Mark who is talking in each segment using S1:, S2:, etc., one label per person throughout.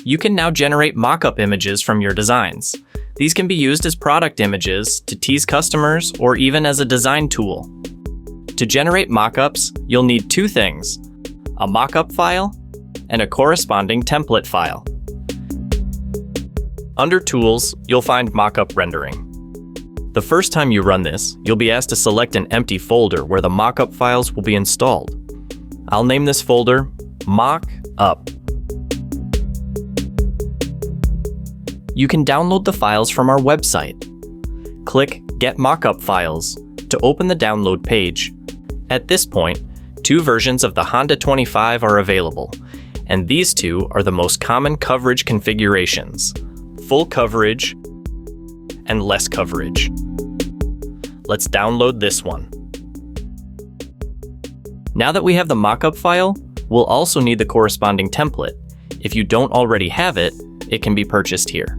S1: You can now generate mock-up images from your designs. These can be used as product images to tease customers or even as a design tool. To generate mock-ups, you'll need two things: a mock-up file and a corresponding template file. Under Tools, you'll find Mock-up Rendering. The first time you run this, you'll be asked to select an empty folder where the mock-up files will be installed. I'll name this folder Mock-up. You can download the files from our website. Click Get Mock-up Files to open the download page. At this point, two versions of the Honda 25 are available, and these two are the most common coverage configurations: full coverage and less coverage. Let's download this one. Now that we have the mock-up file, we'll also need the corresponding template. If you don't already have it, it can be purchased here.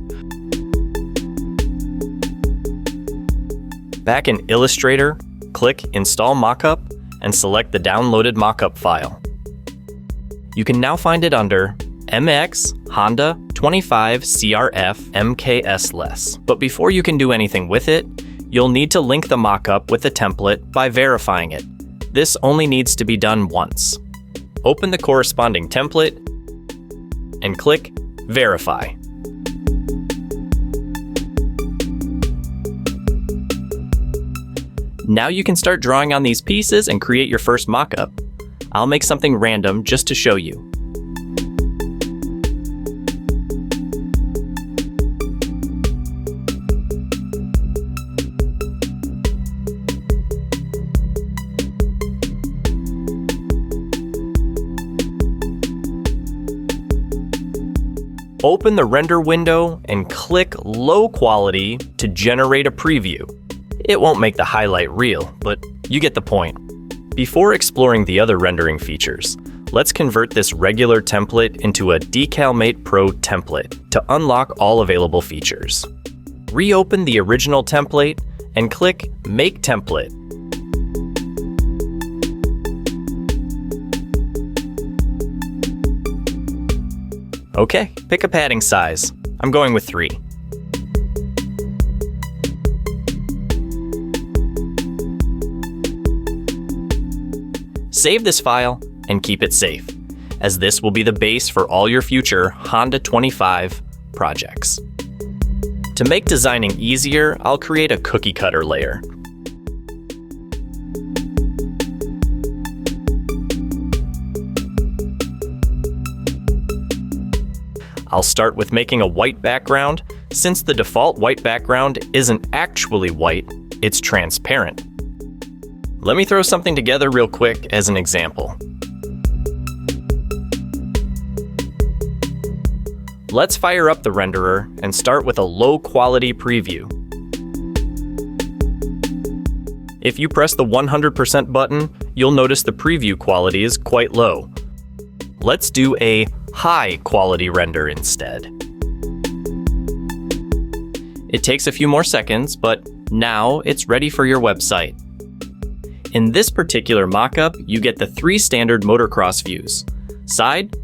S1: Back in Illustrator, click Install Mockup and select the downloaded mockup file. You can now find it under MX Honda 25 CRF MKS-less. But before you can do anything with it, you'll need to link the mockup with the template by verifying it. This only needs to be done once. Open the corresponding template and click Verify. Now you can start drawing on these pieces and create your first mockup. I'll make something random just to show you. Open the render window and click Low Quality to generate a preview. It won't make the highlight real, but you get the point. Before exploring the other rendering features, let's convert this regular template into a Decal Mate Pro template to unlock all available features. Reopen the original template and click Make Template. Okay, pick a padding size. I'm going with 3. Save this file and keep it safe, as this will be the base for all your future Honda 25 projects. To make designing easier, I'll create a cookie cutter layer. I'll start with making a white background. Since the default white background isn't actually white, it's transparent. Let me throw something together real quick as an example. Let's fire up the renderer and start with a low quality preview. If you press the 100% button, you'll notice the preview quality is quite low. Let's do a high quality render instead. It takes a few more seconds, but now it's ready for your website. In this particular mockup, you get the 3 standard motocross views: side,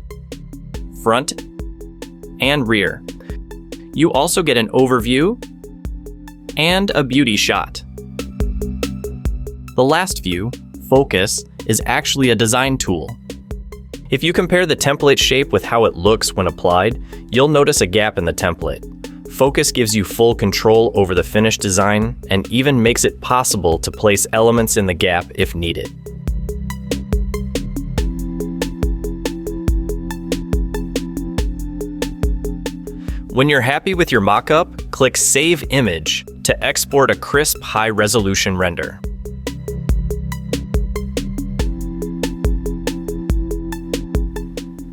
S1: front, and rear. You also get an overview and a beauty shot. The last view, focus, is actually a design tool. If you compare the template shape with how it looks when applied, you'll notice a gap in the template. Focus gives you full control over the finished design and even makes it possible to place elements in the gap if needed. When you're happy with your mockup, click Save Image to export a crisp, high-resolution render.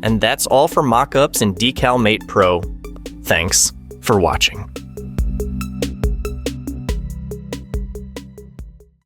S1: And that's all for mockups in Decal Mate Pro. Thanks for watching.